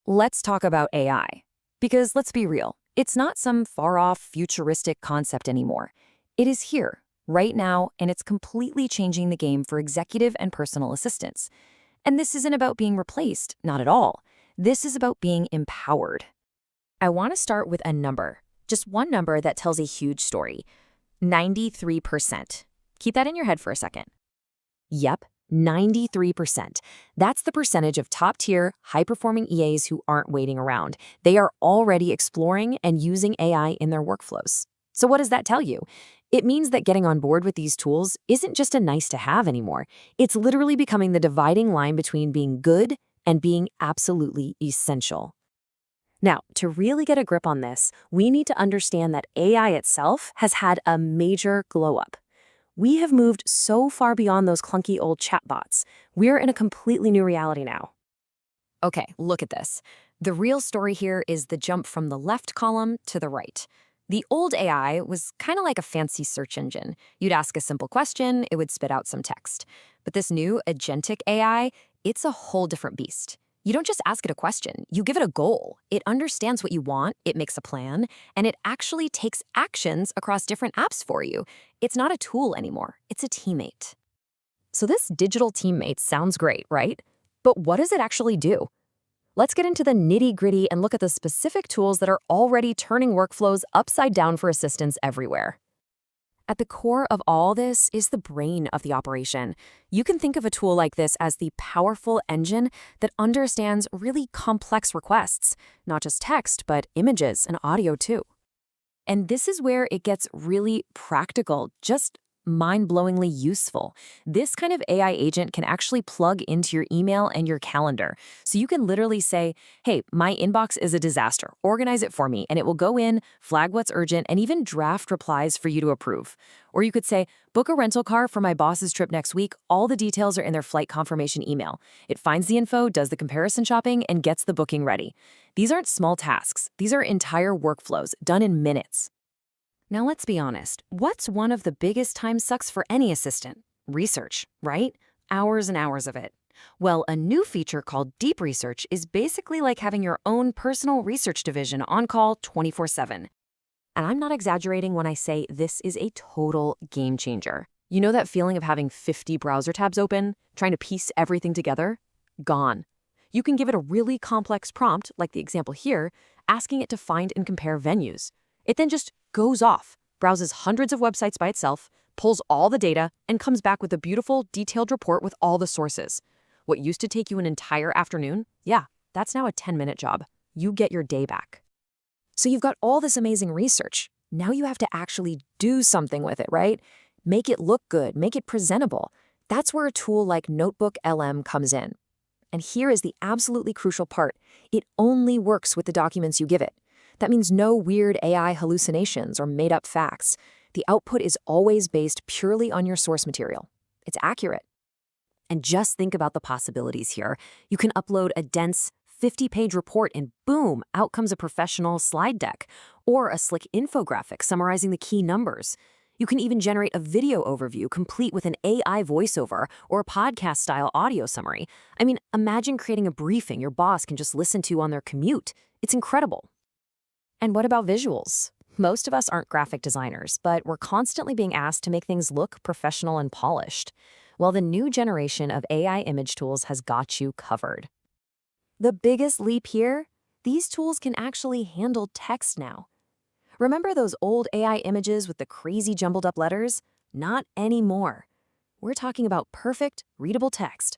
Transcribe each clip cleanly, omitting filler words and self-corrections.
Let's talk about AI. Because let's be real, it's not some far-off futuristic concept anymore. It is here, right now, and it's completely changing the game for executive and personal assistants. And this isn't about being replaced, not at all. This is about being empowered. I want to start with a number, just one number that tells a huge story. 93%. Keep that in your head for a second. Yep, 93%. That's the percentage of top-tier, high-performing EAs who aren't waiting around. They are already exploring and using AI in their workflows. So what does that tell you? It means that getting on board with these tools isn't just a nice-to-have anymore. It's literally becoming the dividing line between being good and being absolutely essential. Now, to really get a grip on this, we need to understand that AI itself has had a major glow-up. We have moved so far beyond those clunky old chatbots. We're in a completely new reality now. Okay, look at this. The real story here is the jump from the left column to the right. The old AI was kind of like a fancy search engine. You'd ask a simple question, it would spit out some text. But this new agentic AI, it's a whole different beast. You don't just ask it a question, you give it a goal. It understands what you want, it makes a plan, and it actually takes actions across different apps for you. It's not a tool anymore, it's a teammate. So this digital teammate sounds great, right? But what does it actually do? Let's get into the nitty-gritty and look at the specific tools that are already turning workflows upside down for assistants everywhere. At the core of all this is the brain of the operation. You can think of a tool like this as the powerful engine that understands really complex requests, not just text, but images and audio too. And this is where it gets really practical, just mind-blowingly useful. This kind of AI agent can actually plug into your email and your calendar. So you can literally say, hey, my inbox is a disaster. Organize it for me. And it will go in, flag what's urgent, and even draft replies for you to approve. Or you could say, book a rental car for my boss's trip next week. All the details are in their flight confirmation email. It finds the info, does the comparison shopping, and gets the booking ready. These aren't small tasks. These are entire workflows done in minutes. Now let's be honest, what's one of the biggest time sucks for any assistant? Research, right? Hours and hours of it. Well, a new feature called Deep Research is basically like having your own personal research division on call 24/7. And I'm not exaggerating when I say this is a total game changer. You know that feeling of having 50 browser tabs open, trying to piece everything together? Gone. You can give it a really complex prompt, like the example here, asking it to find and compare venues. It then just goes off, browses hundreds of websites by itself, pulls all the data, and comes back with a beautiful, detailed report with all the sources. What used to take you an entire afternoon? Yeah, that's now a 10-minute job. You get your day back. So you've got all this amazing research. Now you have to actually do something with it, right? Make it look good, make it presentable. That's where a tool like Notebook LM comes in. And here is the absolutely crucial part. It only works with the documents you give it. That means no weird AI hallucinations or made-up facts. The output is always based purely on your source material. It's accurate. And just think about the possibilities here. You can upload a dense 50-page report and boom, out comes a professional slide deck or a slick infographic summarizing the key numbers. You can even generate a video overview complete with an AI voiceover or a podcast-style audio summary. I mean, imagine creating a briefing your boss can just listen to on their commute. It's incredible. And what about visuals? Most of us aren't graphic designers, but we're constantly being asked to make things look professional and polished. Well, the new generation of AI image tools has got you covered. The biggest leap here? These tools can actually handle text now. Remember those old AI images with the crazy jumbled up letters? Not anymore. We're talking about perfect, readable text.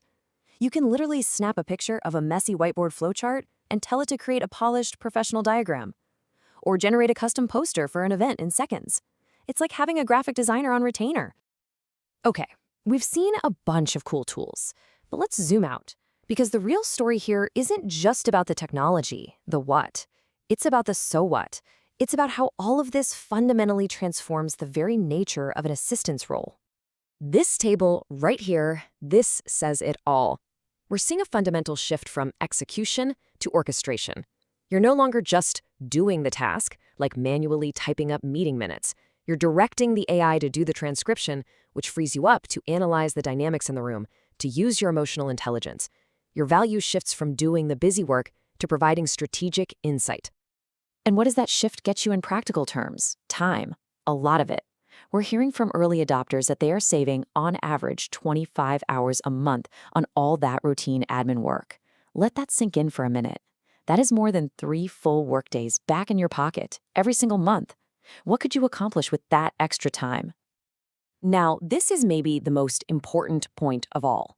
You can literally snap a picture of a messy whiteboard flowchart and tell it to create a polished, professional diagram. Or generate a custom poster for an event in seconds. It's like having a graphic designer on retainer. Okay, we've seen a bunch of cool tools, but let's zoom out, because the real story here isn't just about the technology, the what. It's about the so what. It's about how all of this fundamentally transforms the very nature of an assistant's role. This table right here, this says it all. We're seeing a fundamental shift from execution to orchestration. You're no longer just doing the task, like manually typing up meeting minutes. You're directing the AI to do the transcription, which frees you up to analyze the dynamics in the room, to use your emotional intelligence. Your value shifts from doing the busy work to providing strategic insight. And what does that shift get you in practical terms? Time. A lot of it. We're hearing from early adopters that they are saving, on average, 25 hours a month on all that routine admin work. Let that sink in for a minute. That is more than 3 full workdays back in your pocket every single month. What could you accomplish with that extra time? Now, this is maybe the most important point of all.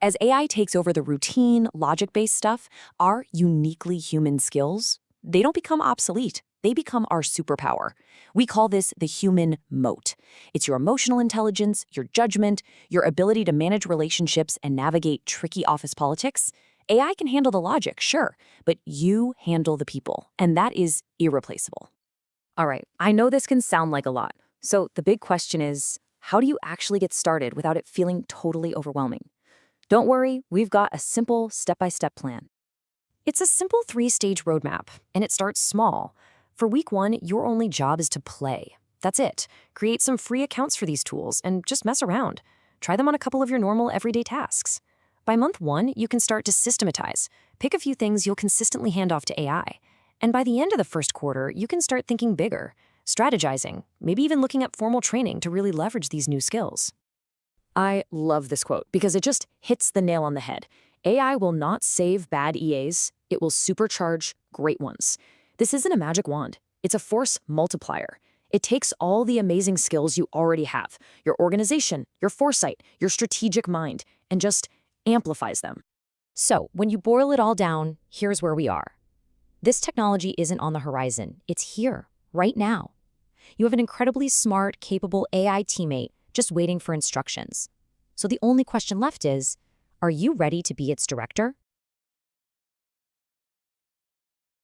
As AI takes over the routine, logic-based stuff, our uniquely human skills, they don't become obsolete. They become our superpower. We call this the human moat. It's your emotional intelligence, your judgment, your ability to manage relationships and navigate tricky office politics. AI can handle the logic, sure, but you handle the people, and that is irreplaceable. All right, I know this can sound like a lot. So the big question is, how do you actually get started without it feeling totally overwhelming? Don't worry, we've got a simple step-by-step plan. It's a simple 3-stage roadmap, and it starts small. For week 1, your only job is to play. That's it. Create some free accounts for these tools and just mess around. Try them on a couple of your normal everyday tasks. By month 1, you can start to systematize. Pick a few things you'll consistently hand off to AI. And by the end of the first quarter, you can start thinking bigger, strategizing, maybe even looking at formal training to really leverage these new skills. I love this quote because it just hits the nail on the head. AI will not save bad EAs, it will supercharge great ones. This isn't a magic wand. It's a force multiplier. It takes all the amazing skills you already have, your organization, your foresight, your strategic mind, and just amplifies them. So, when you boil it all down, here's where we are. This technology isn't on the horizon. It's here, right now. You have an incredibly smart, capable AI teammate just waiting for instructions. So the only question left is, are you ready to be its director?